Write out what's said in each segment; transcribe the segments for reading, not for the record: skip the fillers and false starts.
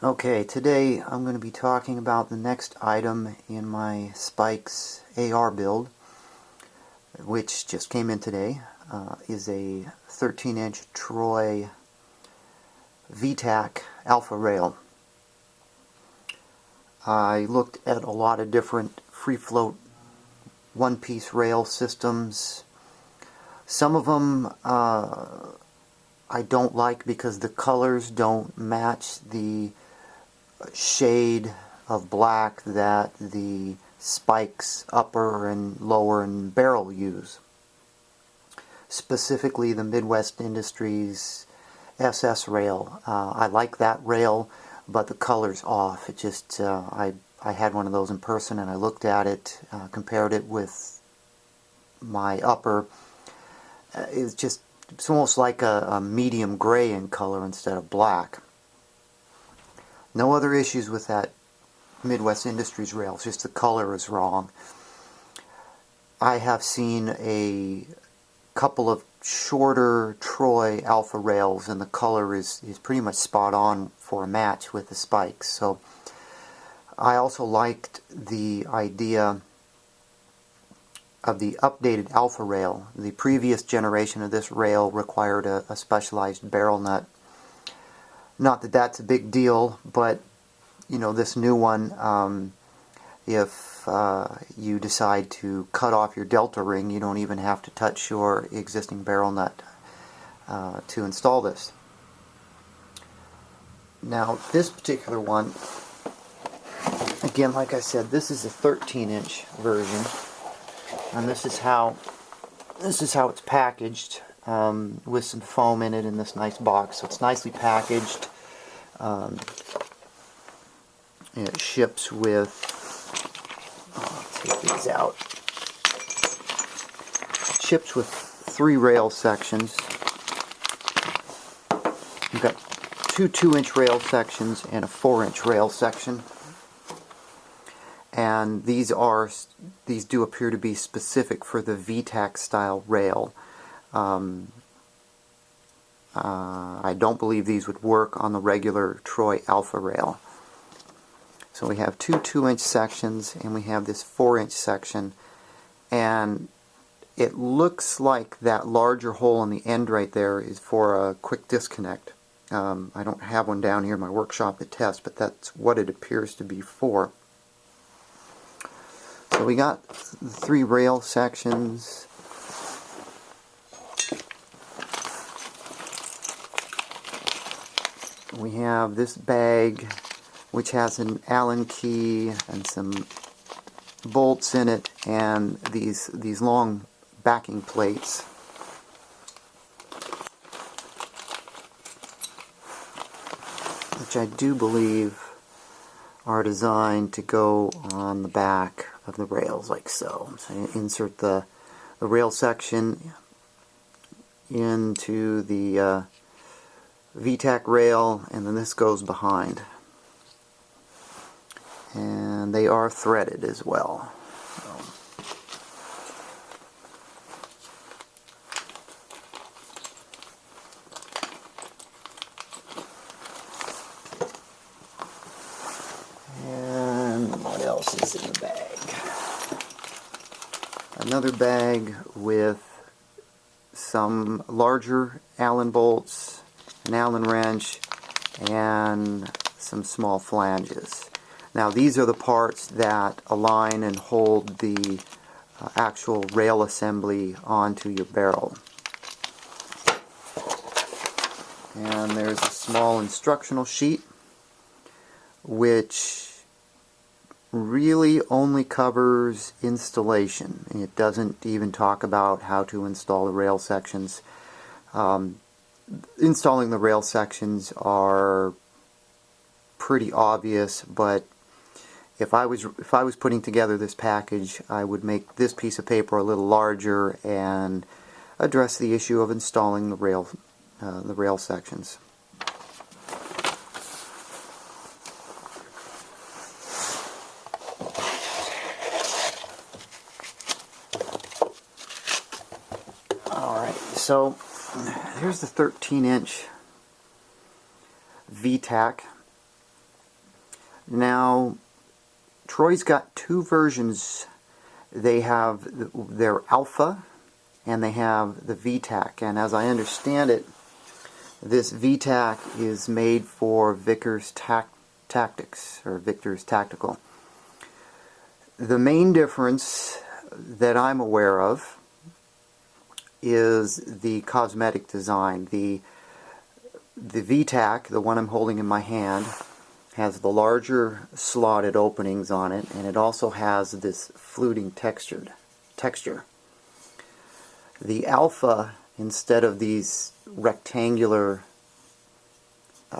Okay, today I'm going to be talking about the next item in my Spikes AR build, which just came in today. Is a 13-inch Troy VTAC alpha rail. I looked at a lot of different free float one-piece rail systems. Some of them I don't like because the colors don't match the shade of black that the Spikes upper and lower and barrel use. Specifically the Midwest Industries SS rail. I like that rail, but the color's off. It just, I had one of those in person and I looked at it, compared it with my upper. It's almost like a medium gray in color instead of black. No other issues with that Midwest Industries rail, it's just the color is wrong. I have seen a couple of shorter Troy Alpha rails and the color is pretty much spot on for a match with the Spikes. So I also liked the idea of the updated Alpha rail. The previous generation of this rail required a specialized barrel nut. Not that that's a big deal, but you know, this new one, if you decide to cut off your delta ring, you don't even have to touch your existing barrel nut to install this. Now this particular one, again, like I said, this is a 13-inch version, and this is how it's packaged, with some foam in it in this nice box. So it's nicely packaged. It ships with, I'll take these out, ships with 3 rail sections. You've got 2 2-inch rail sections and a 4-inch rail section. And these do appear to be specific for the VTAC style rail. I don't believe these would work on the regular Troy Alpha rail. So we have 2 2-inch sections and we have this 4-inch section, and it looks like that larger hole in the end right there is for a quick disconnect. I don't have one down here in my workshop to test, but that's what it appears to be for. So we got the 3 rail sections. We have this bag which has an Allen key and some bolts in it, and these long backing plates. Which I do believe are designed to go on the back of the rails like so. So you insert the rail section into the VTAC rail, and then this goes behind. And they are threaded as well. And what else is in the bag? Another bag with some larger Allen bolts, an Allen wrench, and some small flanges. Now these are the parts that align and hold the actual rail assembly onto your barrel. And there's a small instructional sheet which really only covers installation. It doesn't even talk about how to install the rail sections. Installing the rail sections are pretty obvious, but if I was putting together this package, I would make this piece of paper a little larger and address the issue of installing the rail sections. Alright, so here's the 13-inch VTAC. Now, Troy's got two versions. They have their Alpha and they have the VTAC, and as I understand it, this VTAC is made for Vickers Tactics, or Victor's Tactical. The main difference that I'm aware of is the cosmetic design. The VTAC, the one I'm holding in my hand, has the larger slotted openings on it, and it also has this fluting texture. The Alpha, instead of these rectangular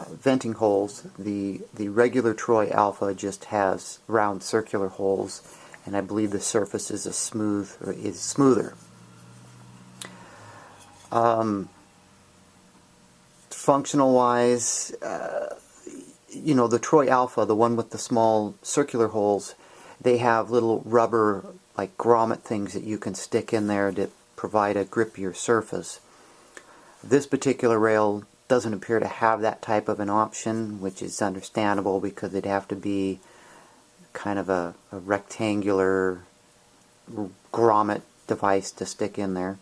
venting holes, the regular Troy Alpha just has round circular holes, and I believe the surface is smoother. Functional wise, you know, the Troy Alpha, the one with the small circular holes, they have little rubber like grommet things that you can stick in there to provide a grippier surface. This particular rail doesn't appear to have that type of an option, which is understandable because it'd have to be kind of a rectangular grommet device to stick in there.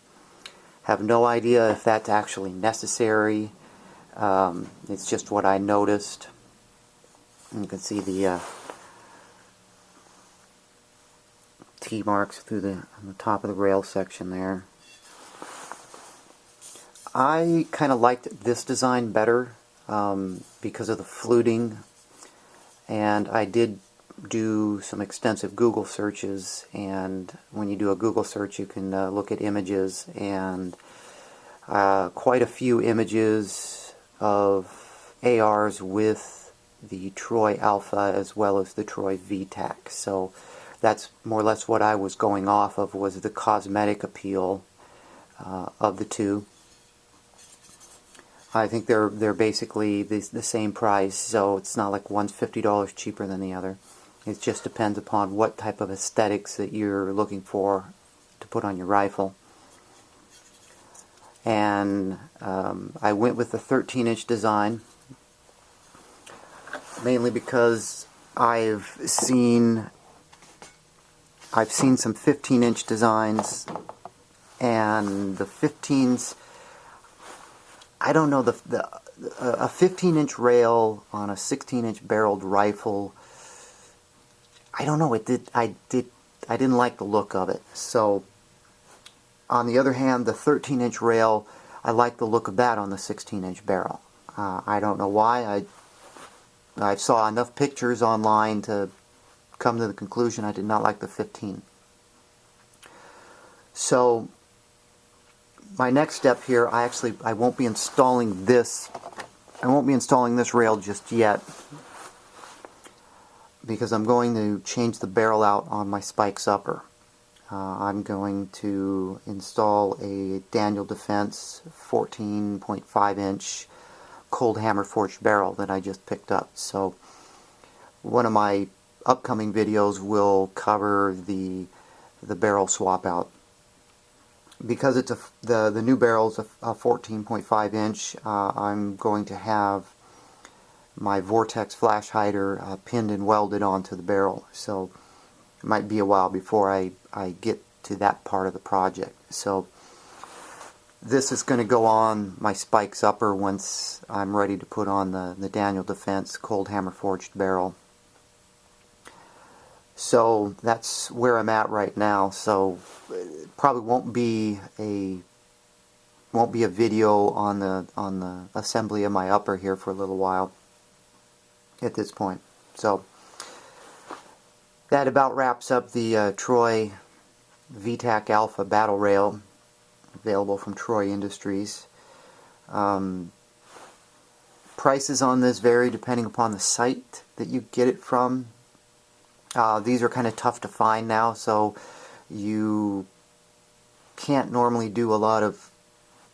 Have no idea if that's actually necessary. It's just what I noticed. You can see the T marks on the top of the rail section there. I kind of liked this design better because of the fluting, and I did do some extensive Google searches, and when you do a Google search you can look at images, and quite a few images of ARs with the Troy Alpha as well as the Troy VTAC. So that's more or less what I was going off of, was the cosmetic appeal of the two. I think they're basically the same price, so it's not like one's $50 cheaper than the other. It just depends upon what type of aesthetics that you're looking for to put on your rifle. And I went with the 13-inch design, mainly because I've seen some 15-inch designs, and the 15s, I don't know, a 15-inch rail on a 16-inch barreled rifle, I don't know, I didn't like the look of it. So on the other hand, the 13-inch rail, I like the look of that on the 16-inch barrel. I don't know why. I saw enough pictures online to come to the conclusion I did not like the 15. So my next step here, I won't be installing this. I won't be installing this rail just yet, because I'm going to change the barrel out on my spikes upper. I'm going to install a Daniel Defense 14.5 inch cold hammer forged barrel that I just picked up. So one of my upcoming videos will cover the barrel swap out. Because it's the new barrel's a 14.5 inch, I'm going to have my Vortex flash hider pinned and welded onto the barrel. So it might be a while before I get to that part of the project. So this is going to go on my spikes upper once I'm ready to put on the Daniel Defense cold hammer forged barrel. So that's where I'm at right now. So it probably won't be a video on the assembly of my upper here for a little while at this point. So that about wraps up the Troy VTAC Alpha battle rail, available from Troy Industries. Prices on this vary depending upon the site that you get it from. These are kind of tough to find now, so you can't normally do a lot of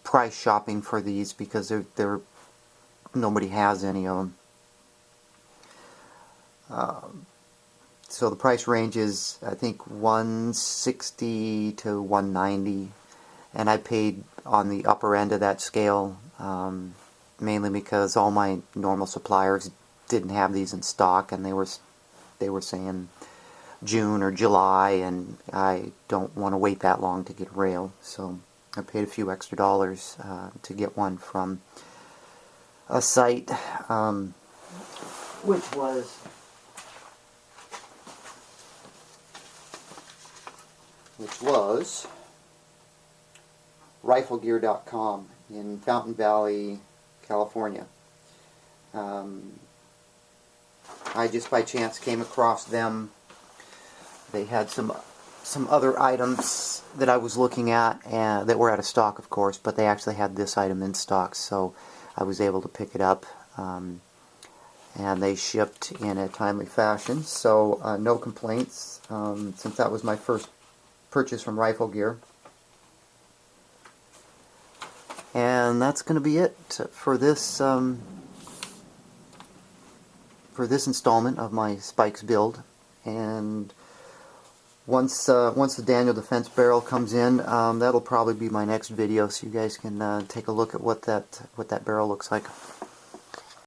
price shopping for these because nobody has any of them. So the price range is, I think, $160 to $190, and I paid on the upper end of that scale, mainly because all my normal suppliers didn't have these in stock, and they were saying June or July, and I don't want to wait that long to get a rail, so I paid a few extra dollars to get one from a site which was riflegear.com in Fountain Valley, California. I just by chance came across them. They had some other items that I was looking at and that were out of stock, of course, but they actually had this item in stock, so I was able to pick it up, and they shipped in a timely fashion, so no complaints, since that was my first purchase from Rifle Gear. And that's going to be it for this installment of my spikes build. And once the Daniel Defense barrel comes in, that'll probably be my next video, so you guys can take a look at what that barrel looks like.